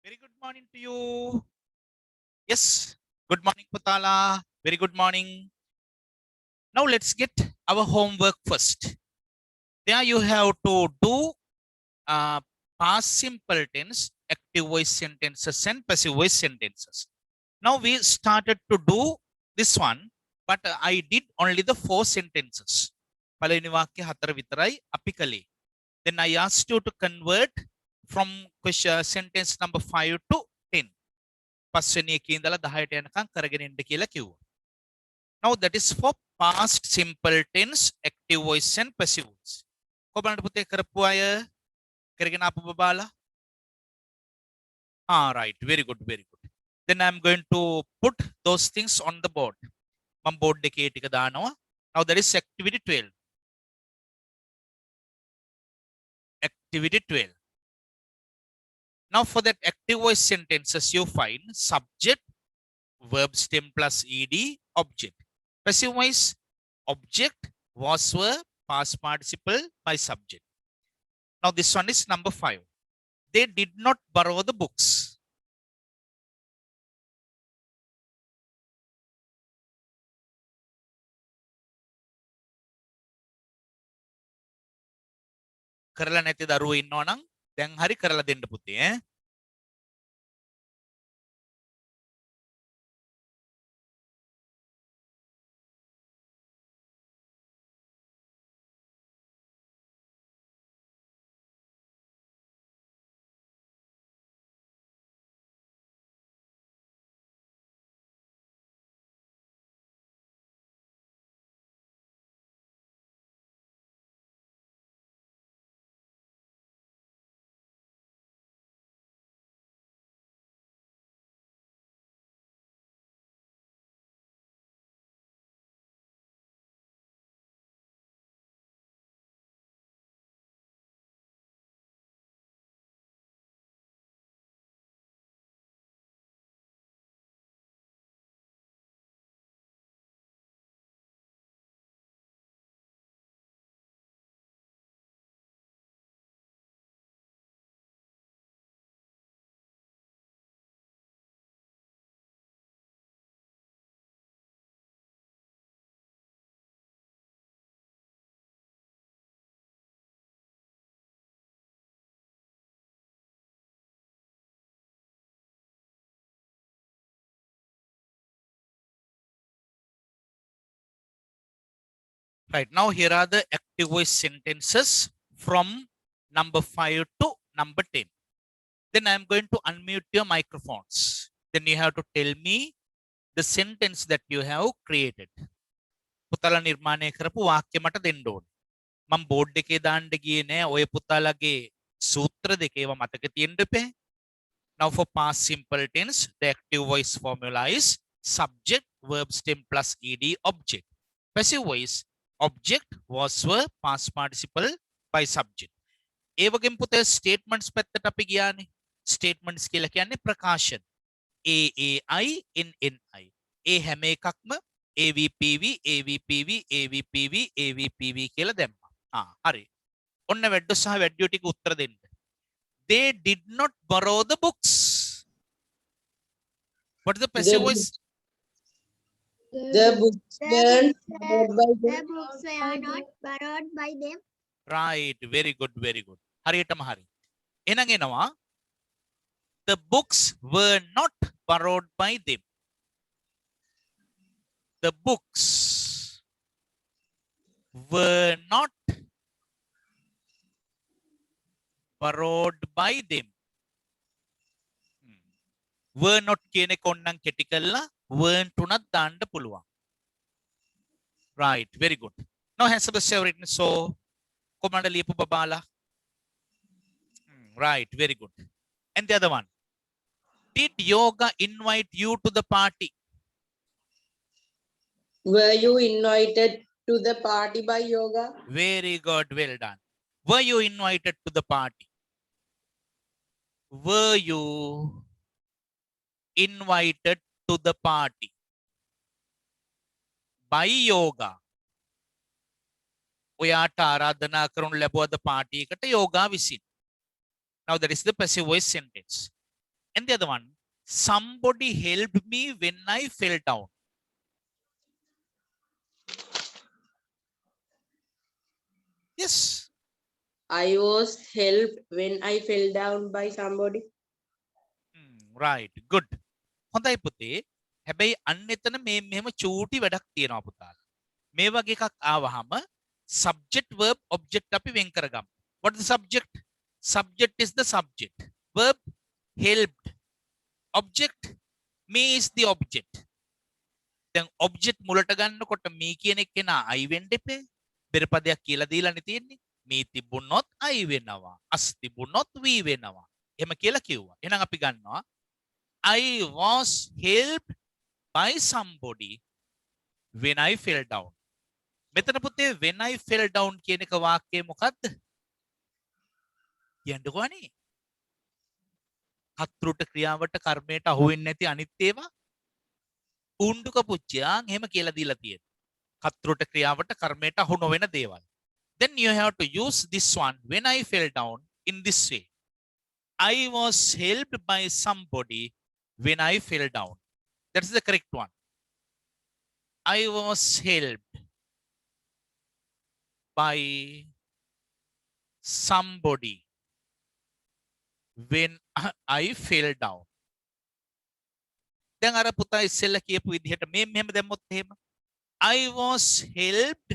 Very good morning to you. Yes. Good morning, Putala. Very good morning. Now let's get our homework first. There you have to do uh, past simple tense, active voice sentences, and passive voice sentences. Now we started to do this one, but I did only the 4 sentences. පළවෙනි වාක්‍ය 4 විතරයි අපි කළේ. Then I asked you to convert from question sentence number 5 to 10. පස්වෙනි එකේ ඉඳලා 10ට යනකම් කරගෙන ඉන්න කියලා කිව්වා. Now that is for past simple tense, active voice and passive voice. කොබලන්ට පුතේ කරපු අය කරගෙන ආපු බබාලා? Right, very good, very good. Then I'm going to put those things on the board. මම board එකේ ටික දානවා. Now that is activity 12. Activity 12. Now for that active voice sentences, you find subject, verb stem plus ed, object. Passive voice, object, was, were, past participle by subject. Now this one is number 5. They did not borrow the books. කරලා නැති දරුවෝ ඉන්නවා නම් දැන් හරි කරලා දෙන්න පුතේ ඈ. Right, now here are the active voice sentences from number 5 to number 10. Then I am going to unmute your microphones. Then you have to tell me the sentence that you have created. පුතාලා නිර්මාණය කරපු වාක්‍ය මට දෙන්න ඕනේ. මම board එකේ දාන්න ගියේ නෑ ඔය පුතාලාගේ සූත්‍ර දෙක ඒවා මතක තියෙන්න එපේ. Now for past simple tense, the active voice formula is subject, verb stem plus ed, object. Passive voice, object, was, were, past participle by subject. ඒ වගේම පුතේ statements පැත්තට අපි ගියානේ. Statements කියලා කියන්නේ ප්‍රකාශන. AAI, NNI. ඒ හැම එකක්ම AVPV, AVPV, AVPV, AVPV කියලා දැම්මා. හරි. ඔන්න වැඩ සහ වැඩියෝ ටික උත්තර දෙන්න. They did not borrow the books. What is the passive voice? The books were The books were not borrowed by them. Right, very good, very good. හරියටම හරි. එහෙනම් එනවා the books were not borrowed by them. The books were not borrowed by them. Were not කියන එක ඕනනම් කෙටි කරලා weren't උනත් දාන්න පුළුවන්. Right, very good. Now has Sebastian written so කොමඩ ලියපු බබාලා? Right, very good. And the other one. Did Yoga invite you to the party? Were you invited to the party by Yoga? Very good, well done. Were you invited to the party? Were you invited to the party by Yoga? ඔයාට ආරාධනා කරනු ලැබුවද party එකට යෝගා විසින්. Now that is the passive voice sentence. And the other one, somebody helped me when I fell down. Yes. I was helped when I fell down by somebody. Right. Good. හොඳයි පුතේ. හැබැයි අන්න එතන මෙහෙම චූටි වැඩක් තියෙනවා පුතාලා. මේ වගේ එකක් ආවහම subject verb object අපි වෙන් කරගමු. What is the subject? Subject is the subject. Verb helped. Object me is the object. දැන් object මුලට ගන්නකොට me කියන එක නා I වෙන්න එපේ. පෙර පදයක් කියලා දීලානේ තියෙන්නේ. me තිබුණොත් I වෙනවා. as තිබුණොත් we වෙනවා. එහෙම කියලා කිව්වා. එහෙනම් අපි ගන්නවා I was helped by somebody when I fell down. මෙතන පුතේ when I fell down කියන එක වාක්‍යය මොකද්ද? කියන්නකෝ අනේ. හත්රුට ක්‍රියාවට කර්මයට අහු වෙන්නේ නැති අනිත් ඒවා උණ්ඩුක පුච්චයන් එහෙම කියලා දීලා තියෙනවා. හත්රුට ක්‍රියාවට කර්මයට අහු නොවන දේවල්. Then you have to use this one when I fell down in this way. I was helped by somebody when I fell down. That's the correct one. I was helped by somebody when I fell down. දැන් අර පුතා ඉස්සෙල්ලා කියපු විදිහට මේ මෙහෙම දැම්මොත් එහෙම I was helped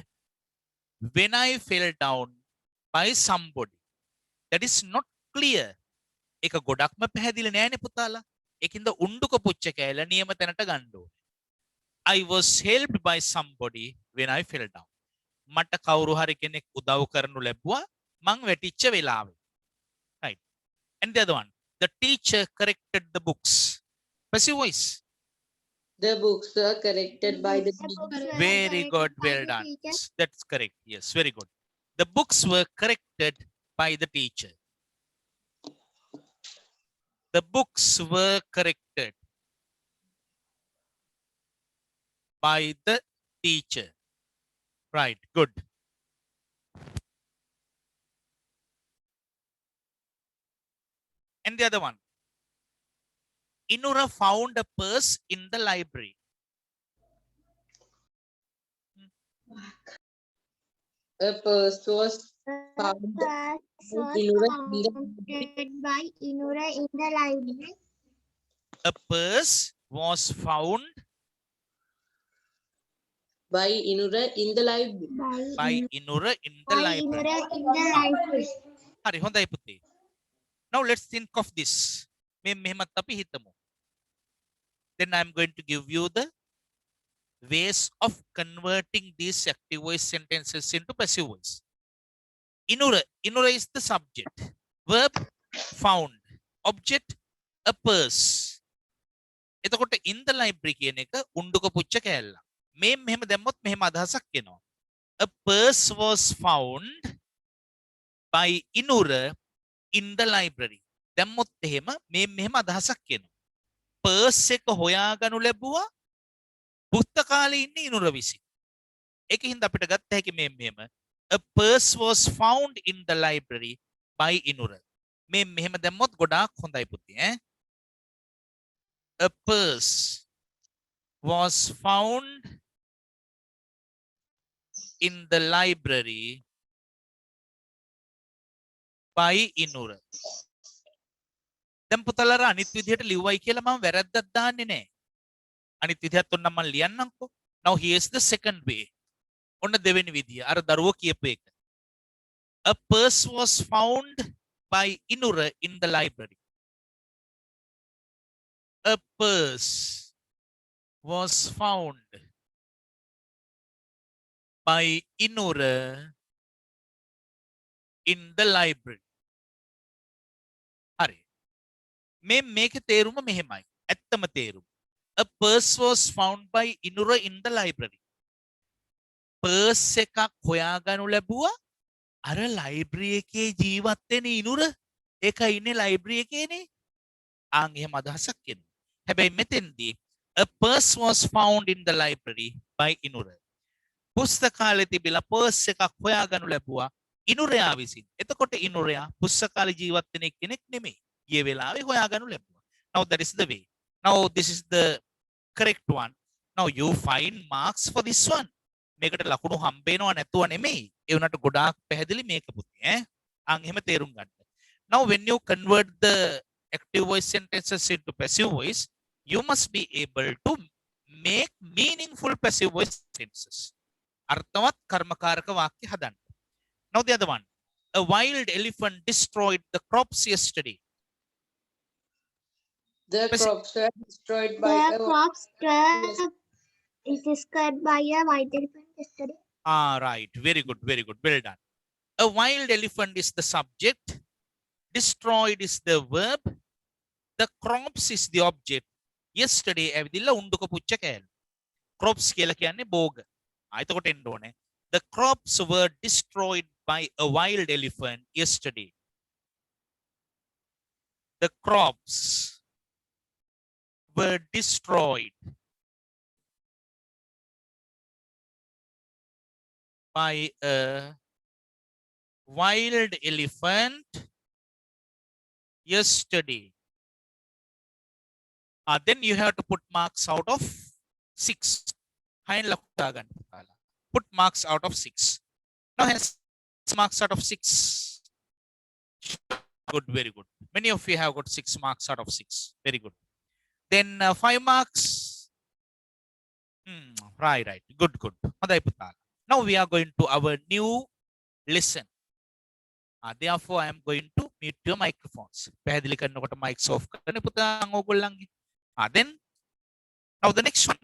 when I fell down by somebody. That is not clear. ඒක ගොඩක්ම පැහැදිලි නෑනේ පුතාලා. ඒකින්ද උණ්ඩුක පුච්ච කෑල්ල නියම තැනට ගන්න ඕනේ. I was helped by somebody when I fell down. මට කවුරු හරි කෙනෙක් උදව් කරනු ලැබුවා මං වැටිච්ච වෙලාවේ. Right. And the other one, the teacher corrected the books. Passive voice. The books were corrected by the teacher. Very good. Well done. That's correct. Yes, very good. The books were corrected by the teacher. The books were corrected by the teacher. Right, good. And the other one. Inura found a purse in the library. A purse was found by Inura in the library. A purse was found by Inura in the library. by Inura in the library. In the library. Hari, hondai puti. Now let's think of this. මෙහෙමත් අපි හිතමු. Then I'm going to give you the ways of converting these active voice sentences into passive voice. Inura. Inura is the subject. Verb found. Object a purse. එතකොට in the library කියන එක උණ්ඩුක පුච්ච කෑල්ල. මේ මෙහෙම දැම්මොත් මෙහෙම අදහසක් එනවා. A purse was found by Inura in the library. දැම්මොත් එහෙම මේ මෙහෙම අදහසක් එනවා. පර්ස් එක හොයාගනු ලැබුවා පුස්තකාලේ ඉන්න ඉනුර විසින්. ඒකින්ද අපිට ගත්ත හැකි මේ මෙහෙම a purse was found in the library by Inura. මේ මෙහෙම දැම්මොත් ගොඩාක් හොඳයි පුතේ ඈ. A purse was found in the library by Inura. දැන් පුතලර අනිත් විදිහට ලිව්වයි කියලා මම වැරද්දක් දාන්නේ නැහැ. අනිත් විදිහත් ඔන්න මම ලියන්නම්කෝ. Now here's the second way. ඔන්න දෙවෙනි විදිය. අර දරුවෝ කියපු එක. A purse was found by Inura in the library. A purse was found by Inura in the library. හරි. මේකේ තේරුම මෙහෙමයි. ඇත්තම තේරුම. A purse was found by Inura in the library. Purse එකක් හොයාගනු ලැබුවා අර library එකේ ජීවත් වෙන ඉනුර. ඒකයි ඉන්නේ library එකේනේ. ආන් එහෙම අදහසක් එනවා. හැබැයි මෙතෙන්දී a purse was found in the library by Inura. පුස්තකාලේ තිබිලා purse එකක් හොයාගනු ලැබුවා ඉනුරයා විසින්. එතකොට ඉනුරයා පුස්තකාලේ ජීවත් වෙන කෙනෙක් නෙමෙයි. ගිය වෙලාවේ හොයාගනු ලැබුවා. Now that is the way. Now this is the correct one. Now you find marks for this one. මේකට ලකුණු හම්බ වෙනව නැතුව නෙමෙයි. ඒ උනට ගොඩාක් පැහැදිලි මේක පුතේ ඈ. අන් එහෙම තේරුම් ගන්න. Now when you convert the active voice sentences into passive voice, you must be able to make meaningful passive voice sentences. අර්ථවත් කර්මකාරක වාක්‍ය හදන්න. Now the other one. A wild elephant destroyed the crops yesterday. The crops were destroyed by The a crops were destroyed by a white elephant yesterday. Ah, right. Very good. Very good. Well done. A wild elephant is the subject. Destroyed is the verb. The crops is the object. Yesterday, ඇවිදිලා උණ්ඩුක පුච්ච කෑල්ල. Crops කියලා කියන්නේ භෝග. එතකොට එන්න ඕනේ. The crops were destroyed by a wild elephant yesterday. The crops were destroyed by a wild elephant yesterday. Then you have to put marks out of 6. Put marks out of 6. Now has marks out of 6. Good, very good. Many of you have got 6 marks out of 6. Very good. Then 5 marks. Right, right. Good, good. Now we are going to our new lesson. Therefore, I am going to mute your microphones. පැහැදිලි කරනකොට mics off කරන්න පුතාන් ඕගොල්ලන්ගේ. Then, now the next one.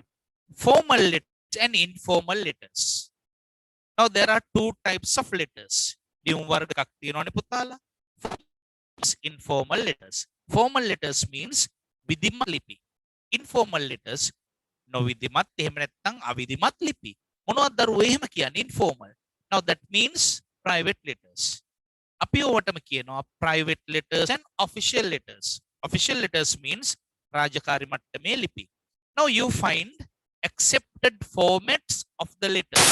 Formal letters and informal letters. Now there are 2 types of letters. ලියුම් වර්ග එකක් තියෙනවානේ පුතාලා. Informal letters. Formal letters means විධිමත් ලිපි. Informal letters නොවිධිමත් එහෙම නැත්නම් අවිධිමත් ලිපි. මොනවද දරුවෝ එහෙම කියන්නේ informal. Now that means private letters. අපි ඔවටම කියනවා private letters and official letters. Official letters means රාජකාරි මට්ටමේ ලිපි. Now you find accepted formats of the letters.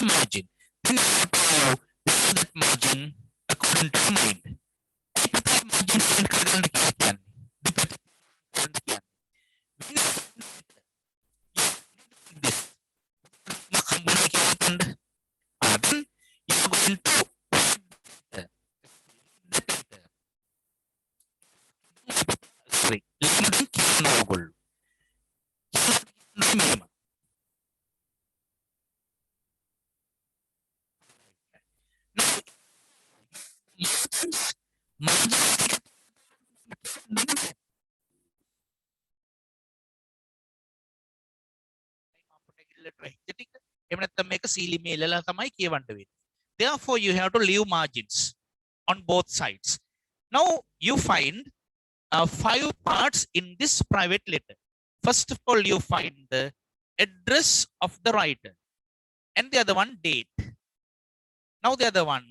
Margin. Then that margin according to mind. Margin එහෙම නැත්නම් මේක සීලිමේ එල්ලලා තමයි කියවන්න වෙන්නේ. Therefore, you have to leave margins on both sides. Now, you find 5 parts in this private letter. First of all, you find the address of the writer, and the other one date. Now, the other one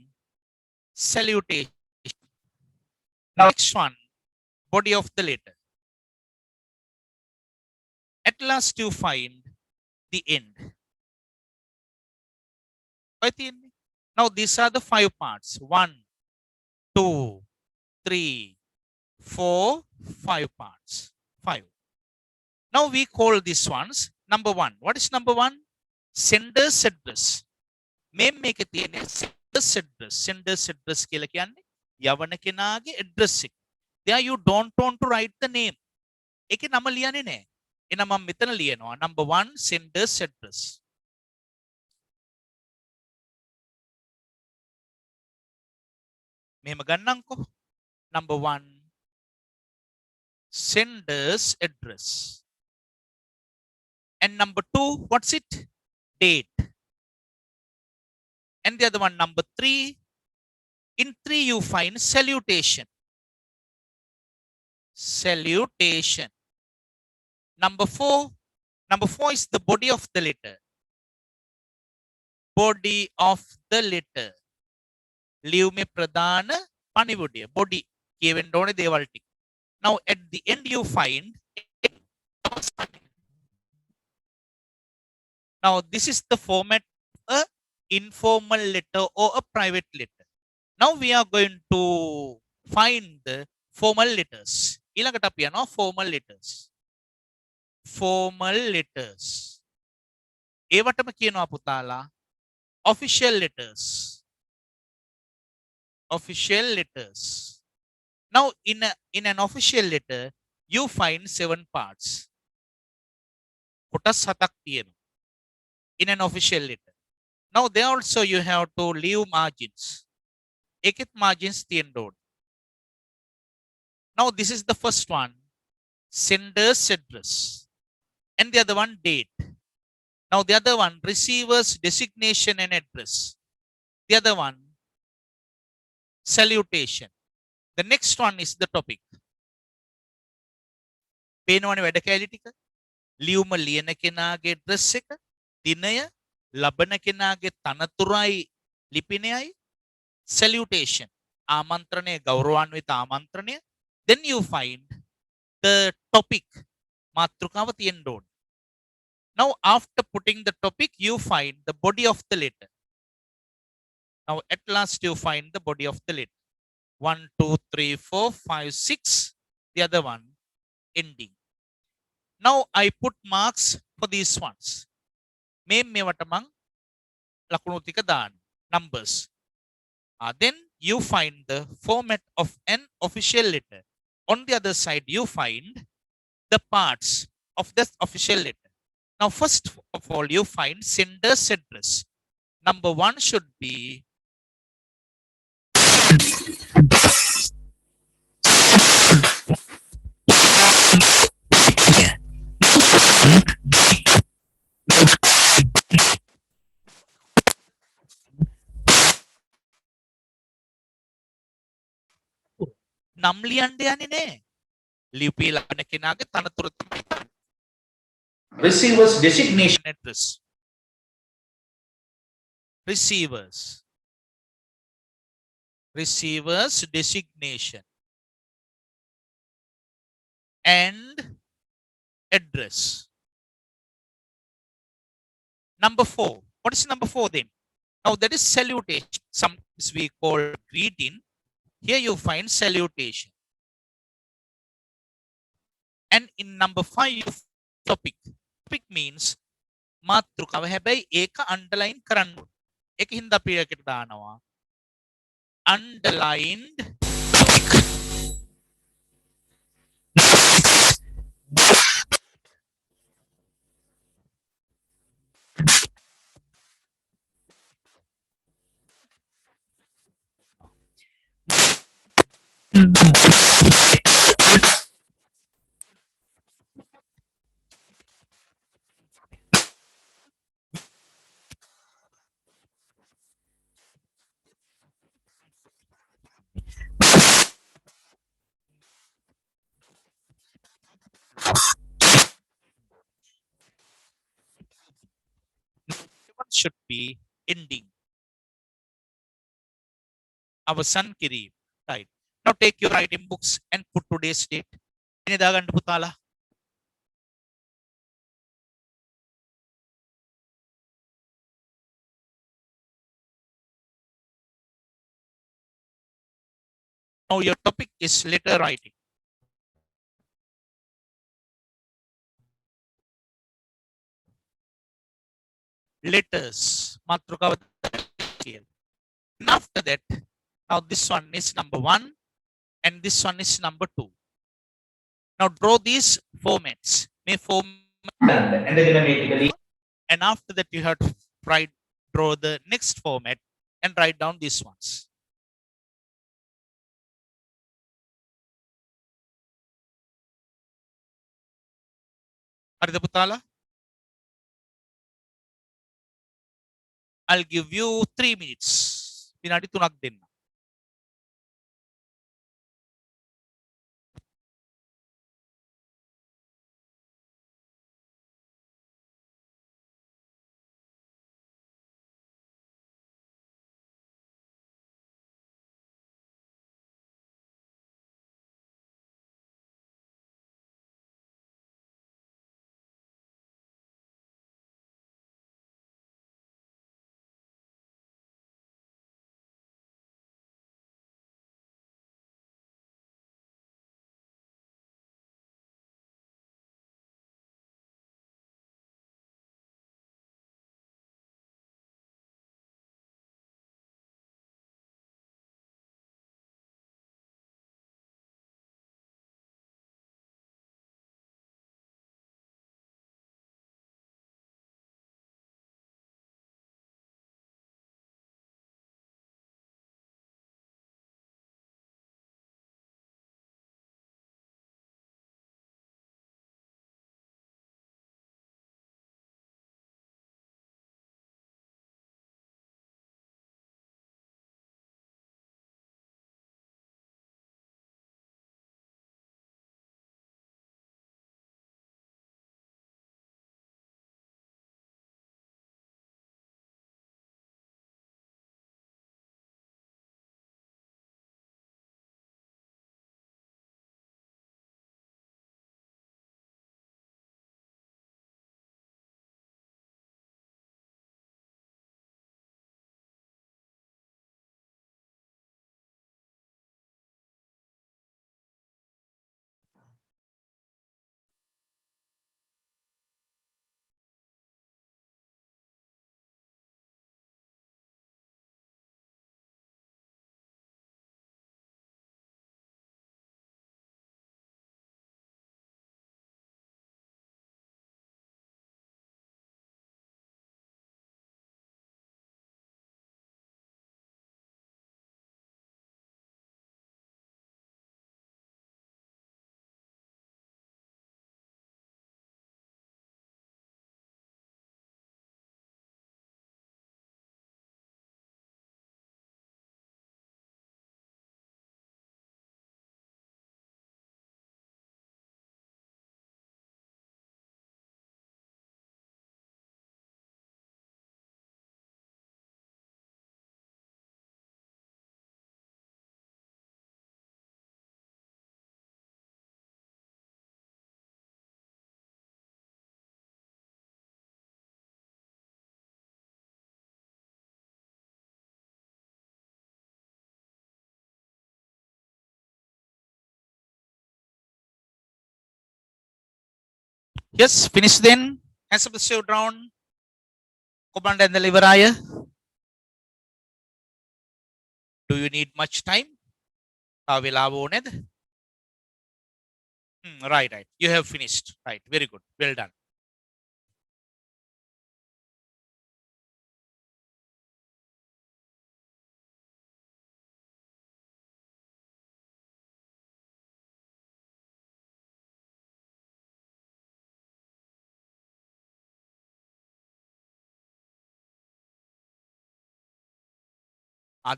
salutation. Now, next one body of the letter. At last, you find the end. Now, these are the 5 parts. 1, 2, 3, 4, 5 parts. 5. Now we call these ones number 1. What is number 1? Sender's address. Meme එක තියෙන්නේ sender's address. Sender's address කියලා කියන්නේ යවන කෙනාගේ address එක. There you don't want to write the name. ඒකේ නම ලියන්නේ නැහැ. එහෙනම් මම මෙතන ලියනවා number 1 sender's address. මෙහෙම ගන්නම්කෝ. Number 1 sender's address. And number 2, what's it? Date. And the other one, number 3. In 3, you find salutation. Salutation. Number 4. Number 4 is the body of the letter. Body of the letter. Leave me pradhana panivudiya. Body. කියවෙන්න ඕනේ දේවල් ටික. Now at the end you find. Now this is the format of a informal letter or a private letter. Now we are going to find the formal letters. ඊළඟට අපි යනවා formal letters. Formal letters. ඒවටම කියනවා පුතාලා official letters. Official letters. Now in an official letter you find 7 parts. කොටස් 7ක් තියෙනවා. In an official letter. Now there also you have to leave margins. Ekit margins තියෙන්න ඕනේ. Now this is the first one. Sender's address. And the other one date. Now the other one receiver's designation and address. The other one salutation. The next one is the topic. පේනවනේ වැඩ කැලි ටික. ලියුම ලියන කෙනාගේ address එක, දිනය, ලබන කෙනාගේ තනතුරයි ලිපිනයයි, salutation. ආමන්ත්‍රණය, ගෞරවාන්විත ආමන්ත්‍රණය. Then you find the topic. මාතෘකාව තියෙන්න ඕනේ. Now after putting the topic you find the body of the letter. Now at last you find the body of the letter. 1, 2, 3, 4, 5, 6. The other one ending. Now I put marks for these ones. මේවට මං ලකුණු ටික දාන්න. Numbers. Then you find the format of an official letter. On the other side you find the parts of this official letter. Now first of all you find sender's address. Number 1 should be නම් ලියන්න යන්නේ නෑ. ලිපි ලබන කෙනාගේ තනතුර තමයි. Receiver's designation address. Receiver's designation and address. Number 4. What is number 4 then? Now that is salutation. Sometimes we call greeting. Here you find salutation. And in number 5 you find topic. Topic means මාතෘකාව. හැබැයි ඒක underline කරන්න ඕනේ. ඒක හින්දා අපි එකට දානවා underlined topic. should be ending. Avasan kirim. Right. Now take your writing books and put today's date. Ini dagan putala. Now your topic is letter writing. Letters. Matruka. And after that, now this one is number 1 and this one is number 2. Now draw these formats. May and after that you have to draw the next format and write down these ones. Arida Putala? I'll give you 3 minutes. Pinadi tunak din. Yes, finish then. Hands up the show down. Command and deliver aya. Do you need much time? Right, right. You have finished. Right. Very good. Well done.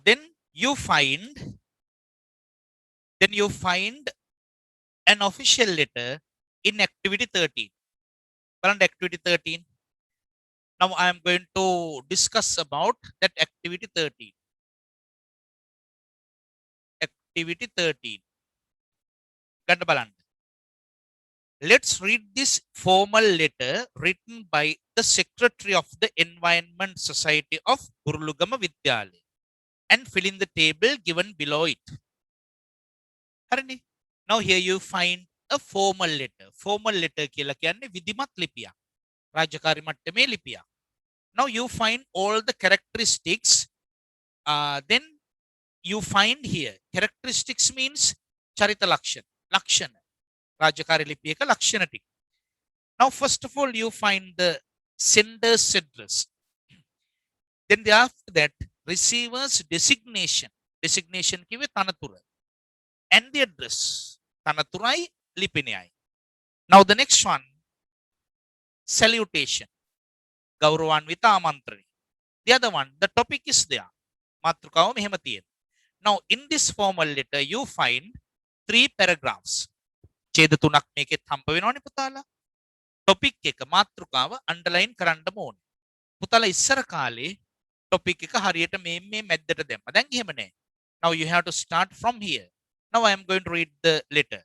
Then you find an official letter in activity 13. Current activity 13. Now I am going to discuss about that activity 13. Activity 13. ගන්න බලන්න. Let's read this formal letter written by the Secretary of the Environment Society of Gurulugama Vidyalaya and fill in the table given below it. හරිනේ. Now here you find a formal letter. Formal letter කියලා කියන්නේ විධිමත් ලිපියක්. රාජකාරී මට්ටමේ ලිපියක්. Now you find all the characteristics. Then you find here characteristics means charita lakshana. Lakshana. Rajakari lipiyaka lakshana ටික. Now first of all you find the sender's address. Then after that receiver's designation. Designation කිව්වේ තනතුර. And the address. තනතුරයි ලිපිනයයි. Now the next one salutation. ගෞරවාන්විත ආමන්ත්‍රණය. The other one the topic is there. මාතෘකාව මෙහෙම තියෙනවා. Now in this formal letter you find 3 paragraphs. ඡේද 3ක් මේකෙත් හම්බ වෙනවනේ පුතාලා. topic එක මාතෘකාව underline කරන්නම ඕනේ. පුතාලා ඉස්සර කාලේ topic එක හරියට මේ මැද්දට දැම්මා. දැන් එහෙම නෑ. Now you have to start from here. Now I am going to read the letter.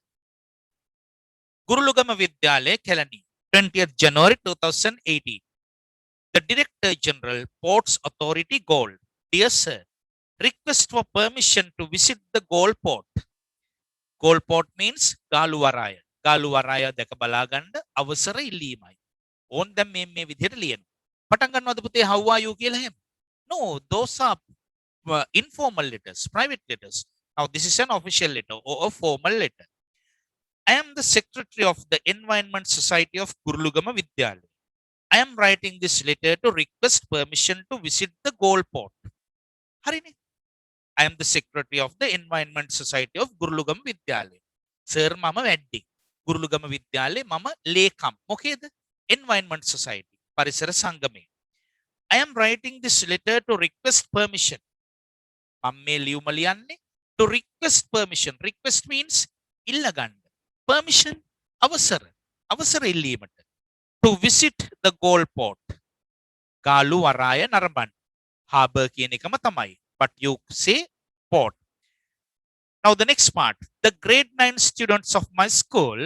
Gurulugama Vidyalaya, Kelani, 20th January 2018. The Director General, Ports Authority, Gold. Dear Sir, request for permission to visit the Gold Port. Gold Port means Galuwaraya. Galuwaraya දැක බලා ගන්න අවසර ඉල්ලීමයි. ඕන් දැන් මේ විදිහට ලියන. පටන් ගන්නවද පුතේ how are you කියලා එහෙම? No, those are informal letters, private letters. Now this is an official letter or a formal letter. I am the secretary of the Environment Society of Gurulugama Vidyalaya. I am writing this letter to request permission to visit the Gold Port. හරිනේ. I am the secretary of the Environment Society of Gurulugama Vidyalaya. Sir මම වැඩි. Gurulugama Vidyalaya මම ලේකම්. මොකේද? Environment Society. පරිසර සංගමය. I am writing this letter to request permission. මම මේ ලියුම ලියන්නේ to request permission. Request means ඉල්ල ගන්න. Permission අවසර. අවසර ඉල්ලීමට. To visit the Gold Port. Galuwaraya නරඹන්න. Harbor කියන එකම තමයි. But you say port. Now the next part. The grade 9 students of my school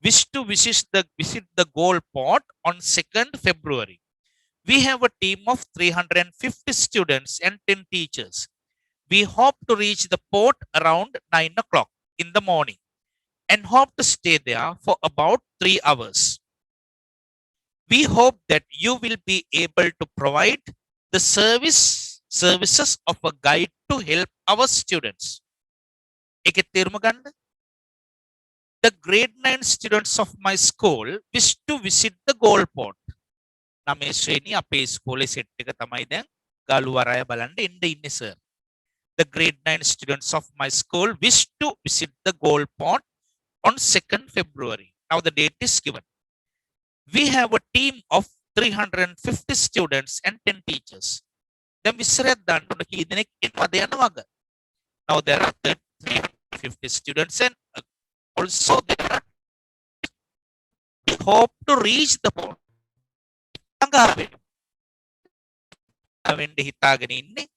wish to visit the Gold Port on 2nd February. We have a team of 350 students and 10 teachers. We hope to reach the port around 9 o'clock in the morning and hope to stay there for about 3 hours. We hope that you will be able to provide the services of a guide to help our students. ඒකේ තේරුම ගන්න. The grade 9 students of my school wish to visit the Gold Port. 9 ශ්‍රේණිය අපේ ස්කෝලේ set එක තමයි දැන් ගාලුවරාය බලන්න එන්න ඉන්නේ sir. The grade 9 students of my school wish to visit the Gold Port on 2nd February. Now the date is given. We have a team of 350 students and 10 teachers. Then විස්තරයක් දාන්න ඕන කී දෙනෙක් එනවද යනවද? Now there are 350 students and also there are we hope to reach the port. වෙන්න හිතාගෙන ඉන්නේ.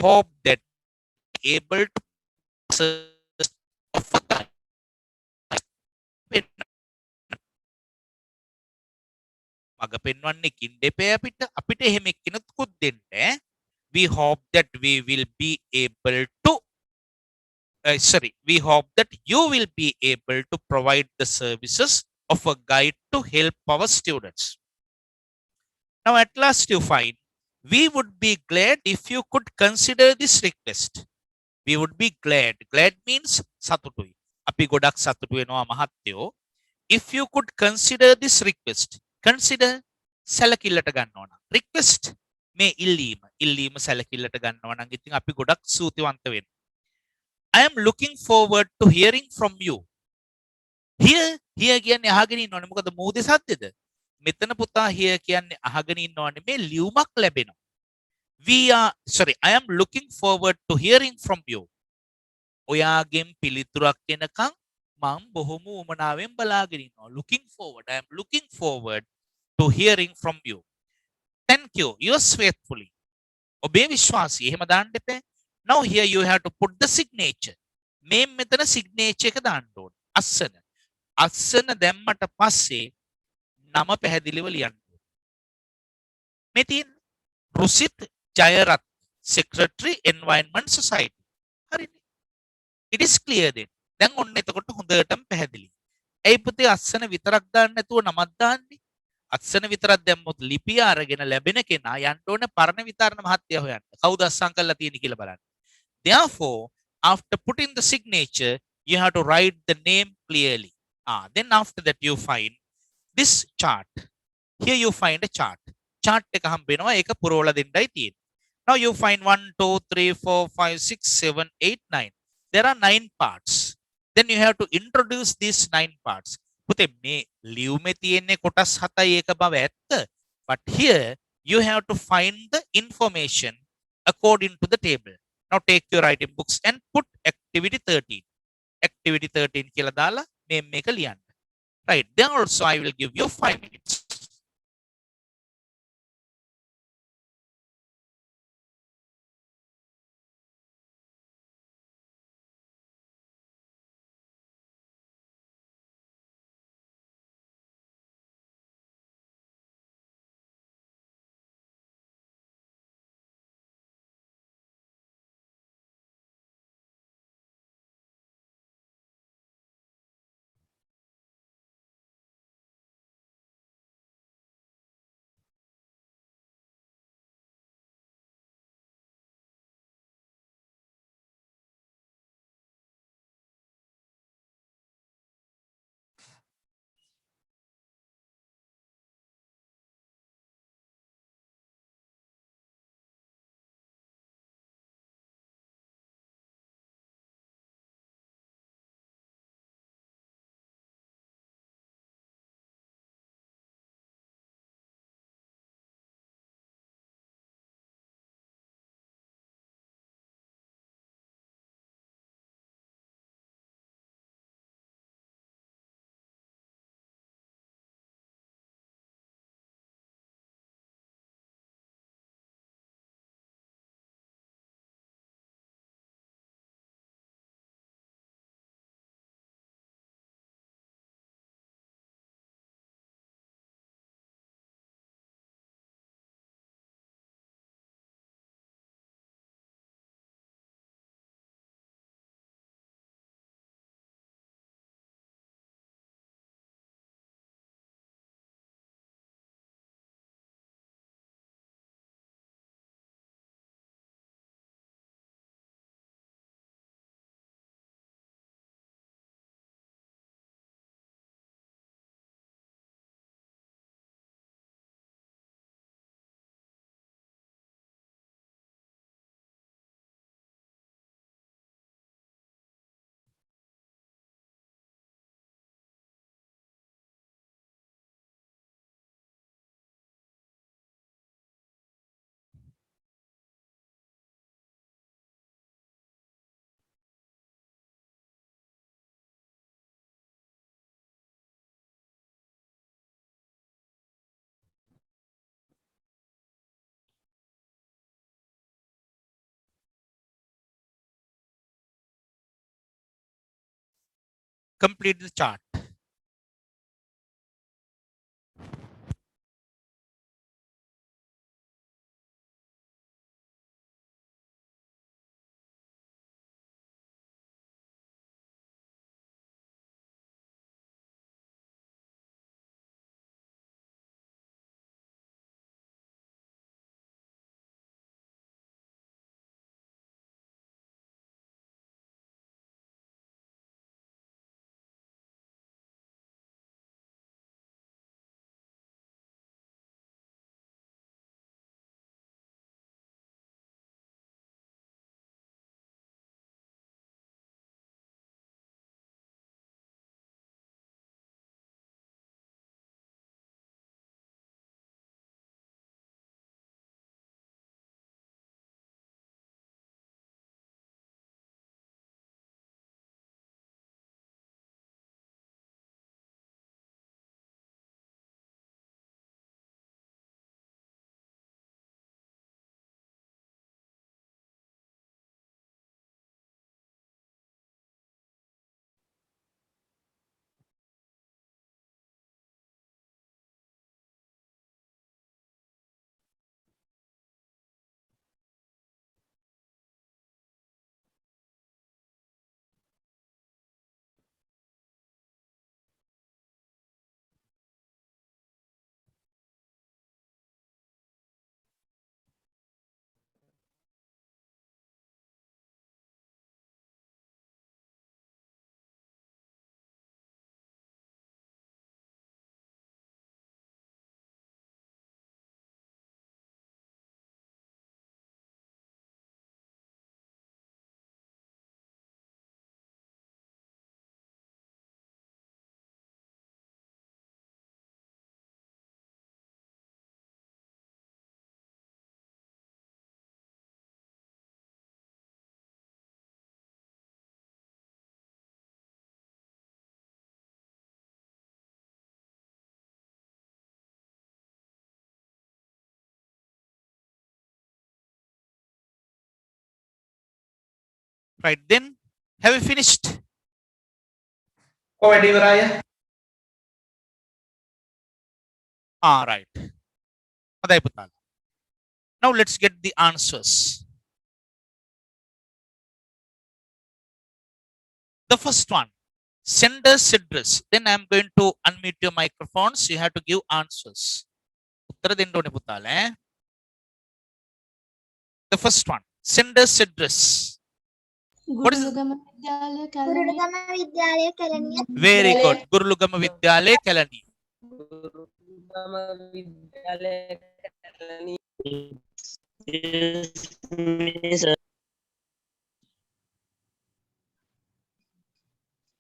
Hope that able to මග පෙන්වන්නේ කින් දෙපේ අපිට එහෙම එක්කිනුත් දෙන්නේ. We hope that we will be able to we hope that you will be able to provide the services of a guide to help our students. Now at last you find we would be glad if you could consider this request. We would be glad. Glad means සතුටුයි. අපි ගොඩක් සතුටු වෙනවා මහත්තයෝ. If you could consider this request. Consider සැලකිල්ලට ගන්නවා නම්. Request මේ ඉල්ලීම සැලකිල්ලට ගන්නවා නම් ඉතින් අපි ගොඩක් සූතිවන්ත වෙනවා. I am looking forward to hearing from you. Here කියන්නේ අහගෙන ඉන්නවනේ. මොකද මූදේ සද්දෙද? මෙතන පුතා here කියන්නේ අහගෙන ඉන්නවනේ මේ ලියුමක් ලැබෙනවා. I am looking forward to hearing from you. ඔයාගෙන් පිළිතුරක් එනකම් මම බොහොම උමනාවෙන් බලාගෙන ඉන්නවා. Looking forward. I am looking forward to hearing from you. Thank you. Yours faithfully. ඔබේ විශ්වාසී. එහෙම දාන්න එපා. Now here you have to put the signature. මේ මෙතන signature එක දාන්න ඕනේ. අස්සන. අස්සන දැම්මට පස්සේ නම පැහැදිලිව ලියන්න ඕනේ. මේ තියෙන්නේ රුසිත් ජයරත් secretary environment society. හරිනේ. It is clear then. දැන් ඔන්න එතකොට හොඳටම පැහැදිලි. ඇයි පුතේ අස්සන විතරක් දාන්න නැතුව නමක් දාන්නේ? අස්සන විතරක් දැම්මොත් ලිපිය අරගෙන ලැබෙන කෙනා යන්න ඕන පරණ විතරණ මහත්ය හොයන්න. කවුද අස්සම් කරලා තියෙන්නේ කියලා බලන්න. Therefore, after putting the signature, you have to write the name clearly. Then after that you find this chart. Here you find a chart. Chart එක හම්බ වෙනවා. ඒක පුරවලා දෙන්නයි තියෙන්නේ. Now you find 1, 2, 3, 4, 5, 6, 7, 8, 9. There are 9 parts. Then you have to introduce these 9 parts. පුතේ මේ ලියුමේ තියෙන්නේ කොටස් 7යි ඒක බව ඇත්ත. But here you have to find the information according to the table. Now take your writing books and put activity 13. Activity 13 කියලා දාලා මේ මේක ලියන්න. Right. Then also I will give you 5 minutes. Complete the chart. Right, then have you finished? Oh, Adivaraya. All right. Aday putala. Now let's get the answers. The first one, sender's address. Then I'm going to unmute your microphones. You have to give answers. Uttara දෙන්න ඕනේ පුතාලා. The first one, sender's address. What is it? ගුරුගම Vidyalaya Kelaniya. Very good. Gurulugama Vidyalaya, Kelani. ගුරුගම Vidyalaya Kelaniya.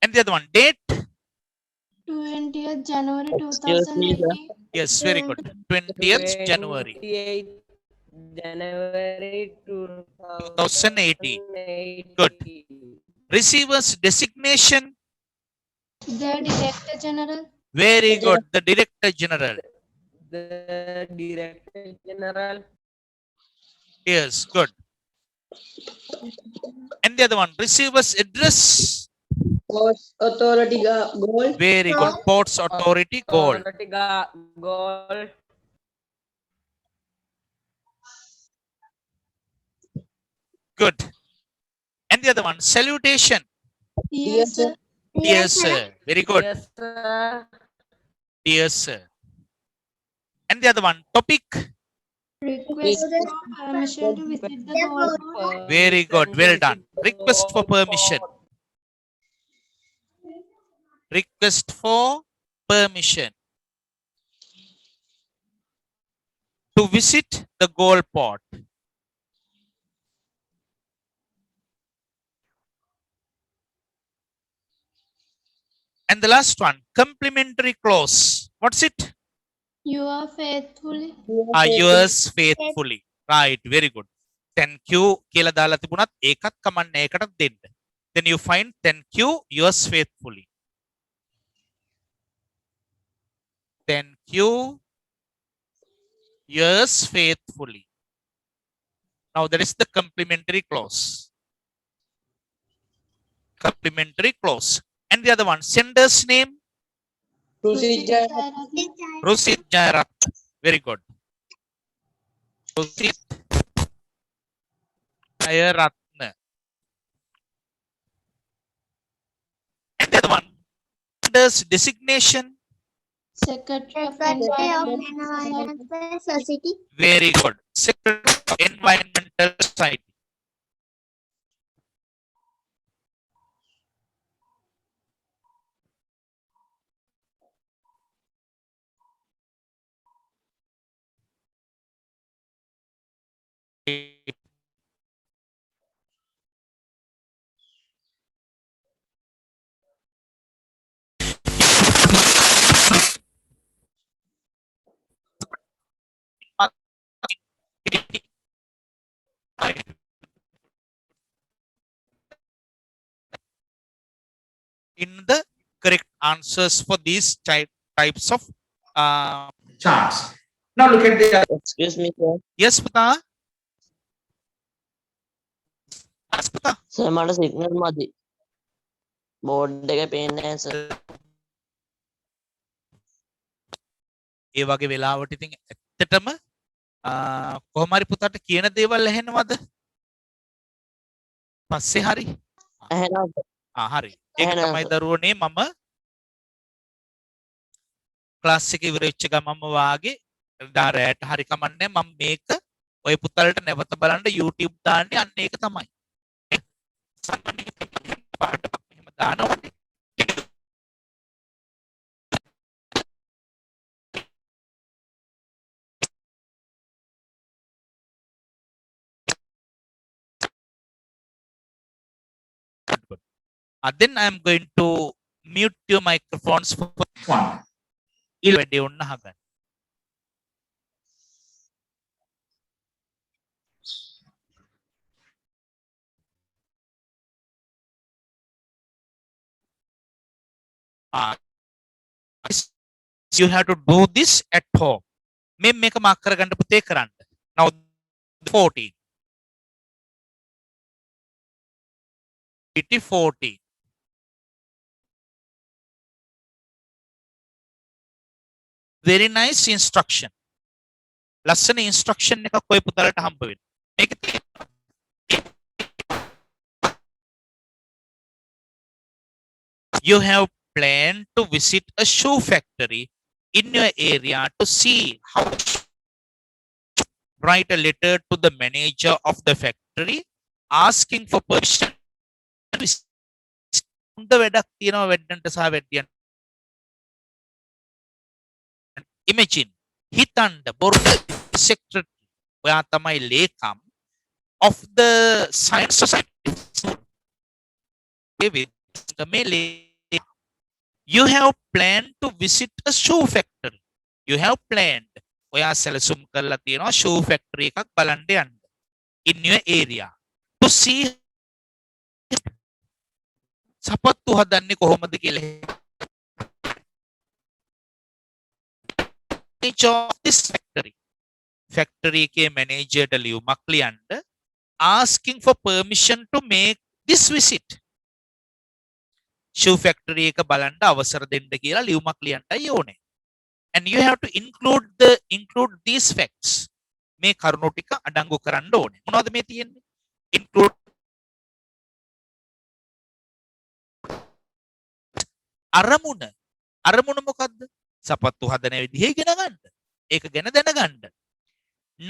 And the other one, date. 20th January 2018. Yes, very good. 20th January 28 January 2018. Good. Receiver's designation. The Director General. Very good. The Director General. The Director General. Yes, good. And the other one, receiver's address. Post Authority Goal. Very good. Ports Authority, Goal. Authority Goal. Good. And the other one, salutation. Yes, sir. Dear sir. Very good. Yes, sir. Dear sir. And the other one, topic. Request for permission to visit the goal port. Very good. Well done. Request for permission. Request for permission to visit the goal pot. And the last one, complimentary clause. What's it? You are faithfully. Yours faithfully. Right. Very good. Thank you. කියලා දාලා තිබුණත් ඒකත් කමන්න ඒකටත් දෙන්න. Then you find thank you, yours faithfully. Thank you, yours faithfully. Now that is the complementary clause. Complementary clause. And the other one, sender's name, Procedure. Rusit Jairat. Very good. Rusit Jairatna. And the other one, sender's designation. Secretary of Secretary of Environment. Environmental Society. Very good. Secretary of Environmental Society. In the correct answers for these types of Charts. Now look at the Excuse me, sir. yes Pata. Yes Pata. Sir, මට signal මදි. Board එක පේන්නේ නැහැ sir. ඒ වගේ වෙලාවට ඉතින් ඇත්තටම කොහොම හරි පුතාට කියන දේවල් ඇහෙනවද? පස්සේ හරි. ඇහෙනවා sir. හරි. ඒක ඇහෙනවා තමයි sir. දරුවනේ මම ක්ලාස් එක ඉවර වෙච්ච ගමන්ම වාගේ රැට හරි කමන්නේ මම මේක ඔය පුතාලට නැවත බලන්න YouTube දාන්නේ අන්න ඒක තමයි. පාඩමක් මෙහෙම දානවනේ. Then I am going to mute your microphones for one. වැඩේ ඔන්න අහගන්න. You have to do this at home. මේ මේක මාක් කරගන්න පුතේ කරන්න. Now 14. activity 14. Very nice instruction. ලස්සන instruction එකක් ඔය පුතලට හම්බ වෙනවා. මේක you have planned to visit a shoe factory in your area to see how. Write a letter to the manager of the factory asking for permission. හොඳ වැඩක් තියෙනවා වෙඩ්ඩන්ට සහ වෙඩ්ඩියන්ට. Imagine හිතන්න බොරු secretary ඔයා තමයි ලේකම් of the science society. You have planned to visit a shoe factory. You have planned. ඔයා සැලසුම් කරලා තියෙනවා shoe factory එකක් බලන්න යන්න. In your area. To see සපත්තු හදන්නේ කොහොමද කියලා. Manager of this factory. Factory එකේ manager ට ලියුමක් ලියන්න asking for permission to make this visit. shoe factory එක බලන්න අවසර දෙන්න කියලා ලියුමක් ලියන්නයි ඕනේ. And you have to include these facts. මේ කරුණු ටික අඩංගු කරන්න ඕනේ. මොනවද මේ තියෙන්නේ? Include අරමුණ මොකද්ද? සපත්තු හදන විදිහ ඉගෙන ගන්න. ඒක ගැන දැනගන්න.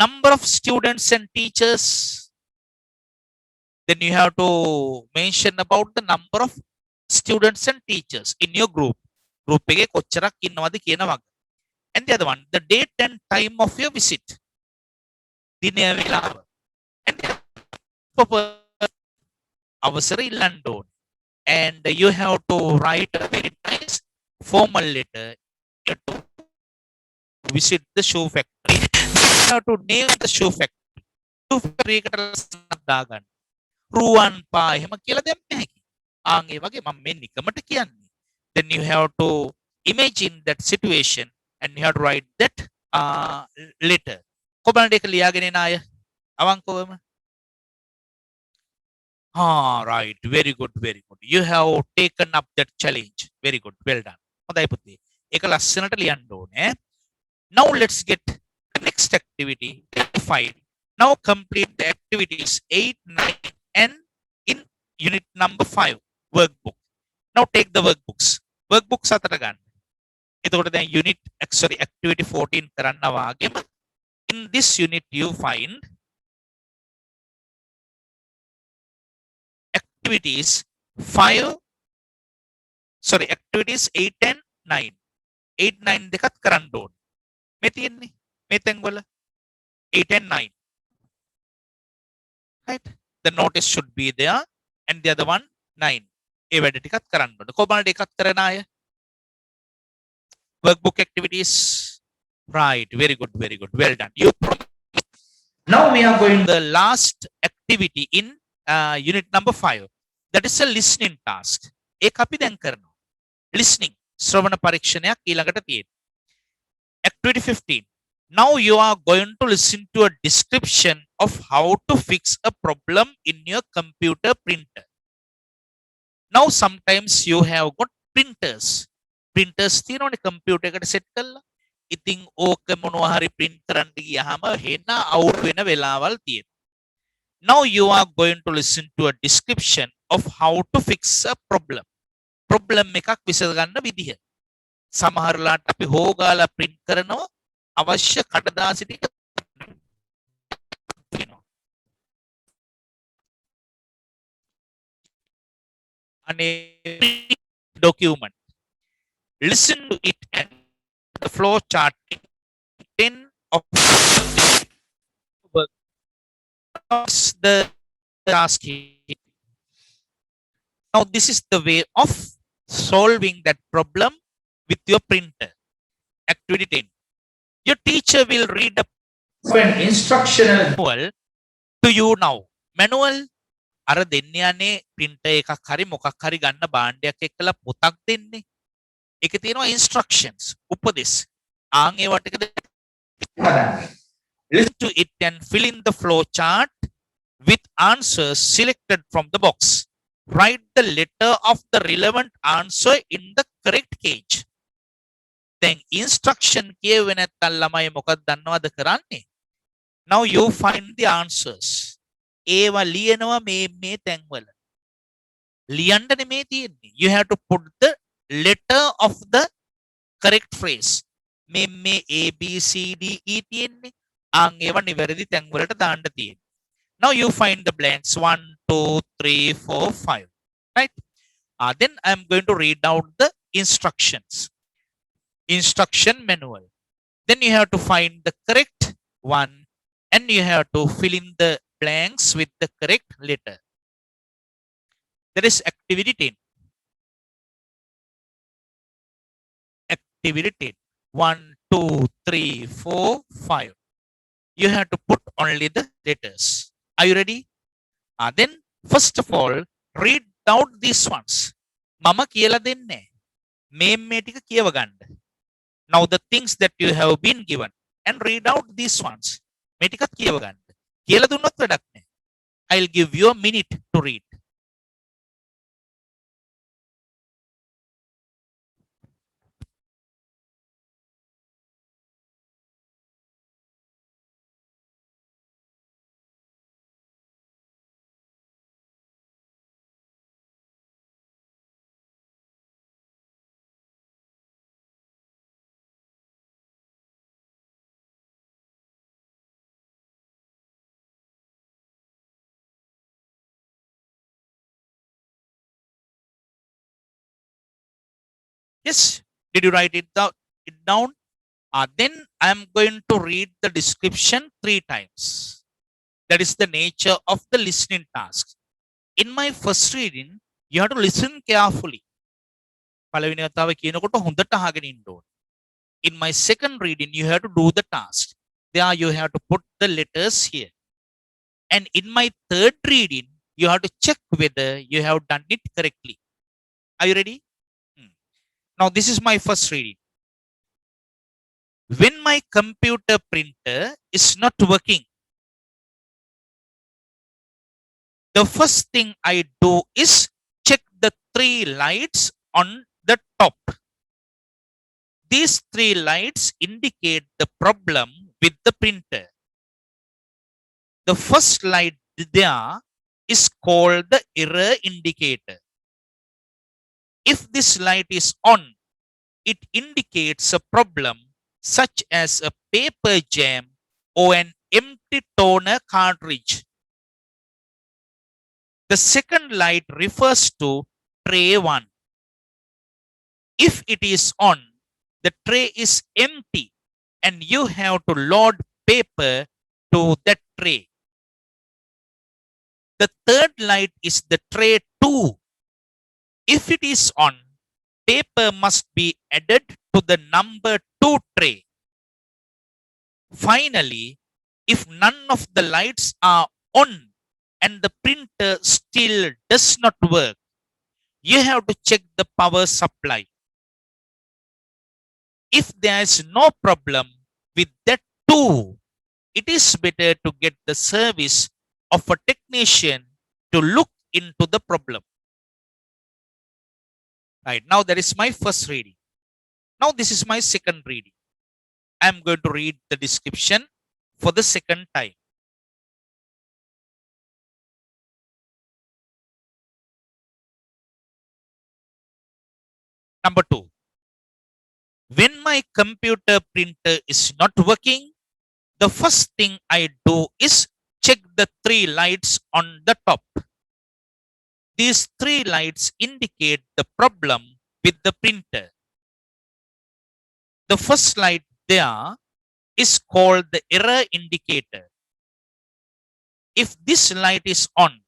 Number of students and teachers. Then you have to mention about the number of students and teachers in your group. Group එකේ කොච්චරක් ඉන්නවද කියන වගේ. And the other one, the date and time of your visit. දිනය වේලාව. And අවසර ඉල්ලන්න ඕනේ. And you have to write a very nice formal letter to visit the shoe factory. You have to name the shoe factory. Shoe factory එකට දාගන්න. රුවන් පා එහෙම කියලා දෙන්න හැකි. ආන් ඒ වගේ මම මේ නිකමට කියන්නේ. Then you have to imagine that situation and you have to write that letter. කොබලන්ට ඒක ලියාගෙන එන අය අවංකවම. Right. Very good. Very good. You have taken up that challenge. Very good. Well done. හොඳයි පුතේ. ඒක ලස්සනට ලියන්න ඕනේ. Now let's get the next activity. 5. Now complete the activities 8, 9 and in unit number 5 workbook. Now take the workbooks. Workbooks අතට ගන්න. එතකොට දැන් activity 14 කරන්න වාගෙම in this unit you find activities 8 and 9. 8, 9 දෙකත් කරන්න ඕනේ. මේ තියෙන්නේ මේ තැන්වල 8 and 9. Right? The notice should be there and the other one 9. ඒ වැඩ ටිකත් කරන්න ඕනේ. කොහොමද එකක් කරන අය? Workbook activities. Right. Very good. Very good. Well done. Now we are going The last activity in unit number 5. That is a listening task. ඒක අපි දැන් කරනවා. Listening. ශ්‍රවණ පරීක්ෂණයක් ඊළඟට තියෙනවා. Activity 15. Now you are going to listen to a description of how to fix a problem in your computer printer. Now sometimes you have got printers. Printers තියෙනවනේ computer එකට set කරලා. ඉතින් ඕක මොනවා හරි print කරන්න ගියාම හෙන out වෙන වෙලාවල් තියෙනවා. Now you are going to listen to a description of how to fix a problem. Problem එකක් විසඳගන්න විදිහ. සමහරලාට අපි හොගාලා print කරනවා අවශ්‍ය කඩදාසි ටික තියෙනවා. අනේ document. Listen to it and the flow chart 10 of the task here. Now this is the way of solving that problem with your printer. Activity 10. Your teacher will read a an instructional manual to you now. Manual අර දෙන්න යන්නේ printer එකක් හරි මොකක් හරි ගන්න භාණ්ඩයක් එක්කලා පොතක් දෙන්නේ. ඒකේ තියෙනවා instructions උපදෙස්. ආන් ඒවා ටික listen to it and fill in the flow chart with answers selected from the box. Write the letter of the relevant answer in the correct cage. දැන් instruction කියවෙ නැත්නම් ළමයි මොකක්ද දන්නවද කරන්නේ? Now you find the answers. ඒවා ලියනවා මේ තැන්වල. ලියන්න නෙමේ තියෙන්නේ. You have to put the letter of the correct phrase. මේ A B C D E තියෙන්නේ. ඒවා නිවැරදි තැන්වලට දාන්න තියෙන්නේ. Now you find the blanks 1, 2, 3, 4, 5. Right? Then I'm going to read out the instructions. Instruction manual. Then you have to find the correct one and you have to fill in the blanks with the correct letter. That is activity 10. Activity 10. 1, 2, 3, 4, 5. You have to put only the letters. Are you ready? Then first of all, read out these ones. Mama කියලා දෙන්නේ. මේ ටික කියව ගන්න. Now the things that you have been given and read out these ones. මේ ටිකත් කියව ගන්න. කියලා දුන්නොත් වැඩක් නැහැ. I'll give you a minute to read. Yes, did you write it down? Then I'm going to read the description 3 times. That is the nature of the listening task. In my first reading, you have to listen carefully. පළවෙනි වතාව කියනකොට හොඳට අහගෙන ඉන්න ඕනේ. In my second reading, you have to do the task. There you have to put the letters here. And in my third reading, you have to check whether you have done it correctly. Are you ready? Now this is my first reading. When my computer printer is not working, the first thing I do is check the 3 lights on the top. These 3 lights indicate the problem with the printer. The first light there is called the error indicator. If this light is on, it indicates a problem such as a paper jam or an empty toner cartridge. The second light refers to tray 1. If it is on, the tray is empty and you have to load paper to that tray. The third light is the tray 2. If it is on, paper must be added to the number 2 tray. Finally, if none of the lights are on and the printer still does not work, you have to check the power supply. If there is no problem with that too, it is better to get the service of a technician to look into the problem. Right, now that is my first reading. Now this is my second reading. I am going to read the description for the second time. Number 2. When my computer printer is not working, the first thing I do is check the 3 lights on the top. These 3 lights indicate the problem with the printer. The first light there is called the error indicator. If this light is on,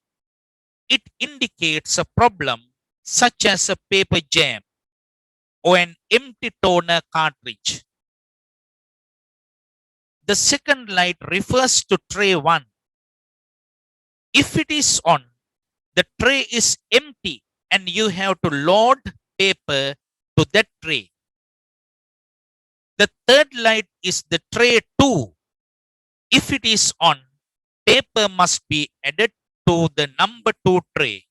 it indicates a problem such as a paper jam or an empty toner cartridge. The second light refers to tray 1. If it is on, the tray is empty and you have to load paper to that tray. The third light is the tray 2. If it is on, paper must be added to the number 2 tray.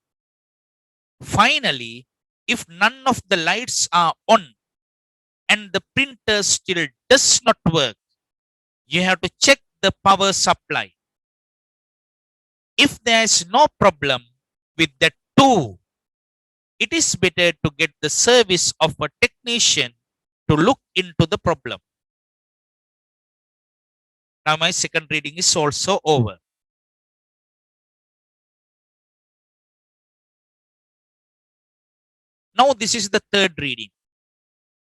Finally, if none of the lights are on and the printer still does not work, you have to check the power supply. If there is no problem with that too, it is better to get the service of a technician to look into the problem. Now my second reading is also over. Now this is the third reading.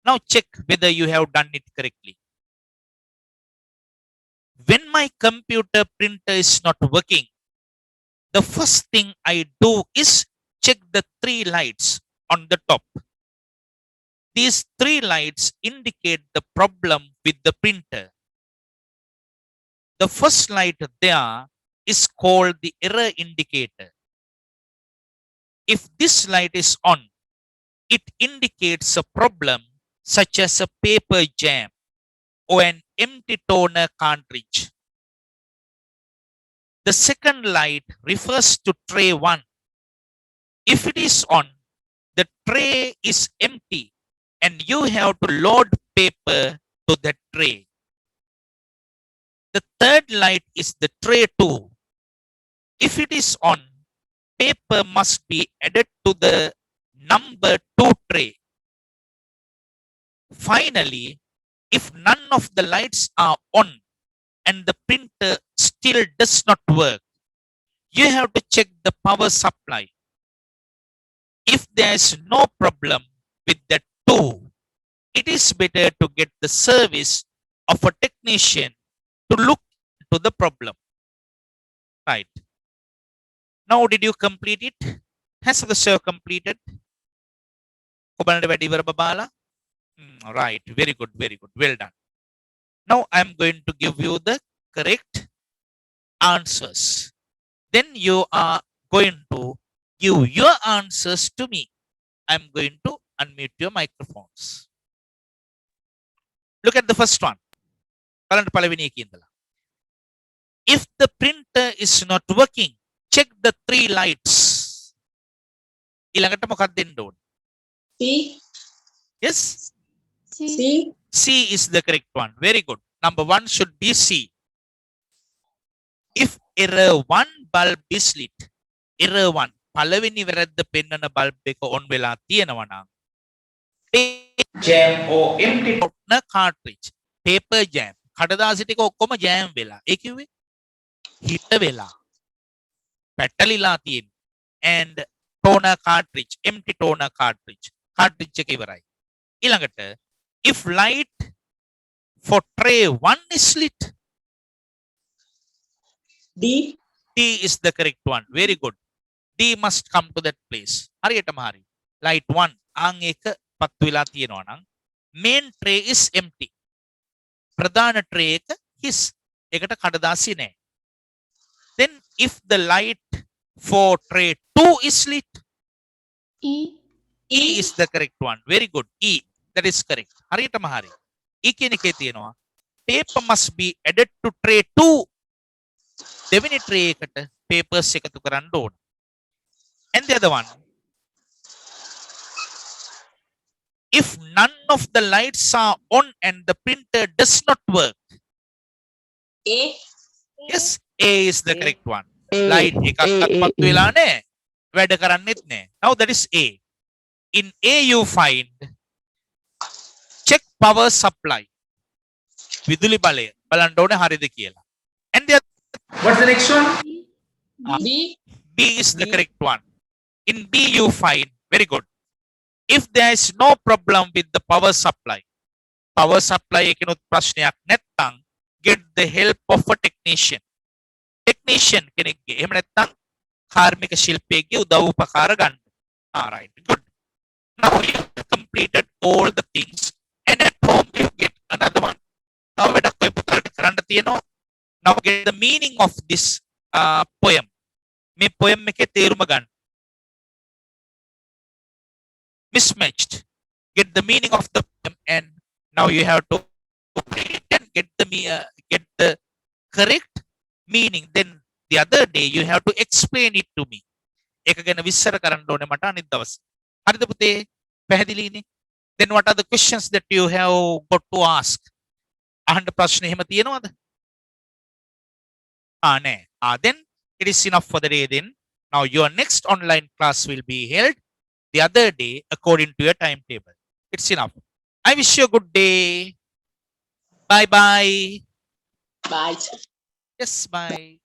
Now check whether you have done it correctly. When my computer printer is not working, the first thing I do is check the three lights on the top. These three lights indicate the problem with the printer. The first light there is called the error indicator. If this light is on, it indicates a problem such as a paper jam or an empty toner cartridge. The second light refers to tray 1. If it is on, the tray is empty and you have to load paper to that tray. The third light is the tray 2. If it is on, paper must be added to the number 2 tray. Finally, if none of the lights are on and the printer still does not work, you have to check the power supply. If there is no problem with that too, it is better to get the service of a technician to look into the problem. Right. Now, did you complete it? Has the sir completed? Right. Very good. Very good. Well done. Now, I'm going to give you the correct answers. Then you are going to give your answers to me. I'm going to unmute your microphones. Look at the first one. If the printer is not working, check the three lights. Ilangata මොකක්ද දෙන්න ඕනේ? C. Yes, C. C is the correct one. Very good. Number 1 should be C. If error 1 bulb is lit, error 1 පළවෙනි වැරද්ද පෙන්වන bulb එක on වෙලා තියෙනවා නම් jam or empty toner cartridge, paper jam, කඩදාසි ටික ඔක්කොම jam වෙලා. ඒ කිව්වේ හිට වෙලා පැටලිලා තියෙන. And toner cartridge, empty toner cartridge එක ඉවරයි. ඊළඟට if light for tray 1 is lit, D. D is the correct one. Very good. D must come to that place. හරියටම හරි. Light 1 ආන් එක පත්තු වෙලා තියෙනවා නම් main tray is empty. ප්‍රධාන tray එක his. ඒකට කඩදාසි නැහැ. Then if the light for tray 2 is lit, E. E is the correct one. Very good. E. That is correct. හරියටම හරි. E කියන එකේ තියෙනවා paper must be added to tray 2. දෙවෙනි tray එකට papers එකතු කරන්න ඕන. And the other one, if none of the lights are on and the printer does not work, A. yes, A is the correct one. A, Light එකක්වත් A, පත්තු වෙලා නැහැ. වැඩ කරන්නෙත් නැහැ. Now that is A. In A you find check power supply. විදුලි බලය බලන්න ඕනේ හරිද කියලා. And the What's the next one? B. B is the B. correct one. In B you find, very good. If there is no problem with the power supply එකනොත් ප්‍රශ්නයක් නැත්නම් get the help of a technician. Technician කෙනෙක්ගේ එහෙම නැත්නම් කාර්මික ශිල්පියෙක්ගේ උදව් උපකාර ගන්න. Alright, good. Now you have completed all the things and at home you get another one. Now වැඩක් ඔය පුතාලට කරන්න තියෙනවා. Now get the meaning of this poem. මේ poem එකේ තේරුම ගන්න. Mismatched. Get the meaning of the poem and now you have to and get the correct meaning. Then the other day you have to explain it to me. ඒක ගැන විස්තර කරන්න ඕනේ මට අනිත් දවස්. හරිද පුතේ? පැහැදිලිනේ? Then what are the questions that you have got to ask? අහන්න ප්‍රශ්න එහෙම තියෙනවද? නෑ. Then it is enough for the day then. Now your next online class will be held the other day according to your timetable. It's enough. I wish you a good day. Bye bye. Bye. Yes, bye.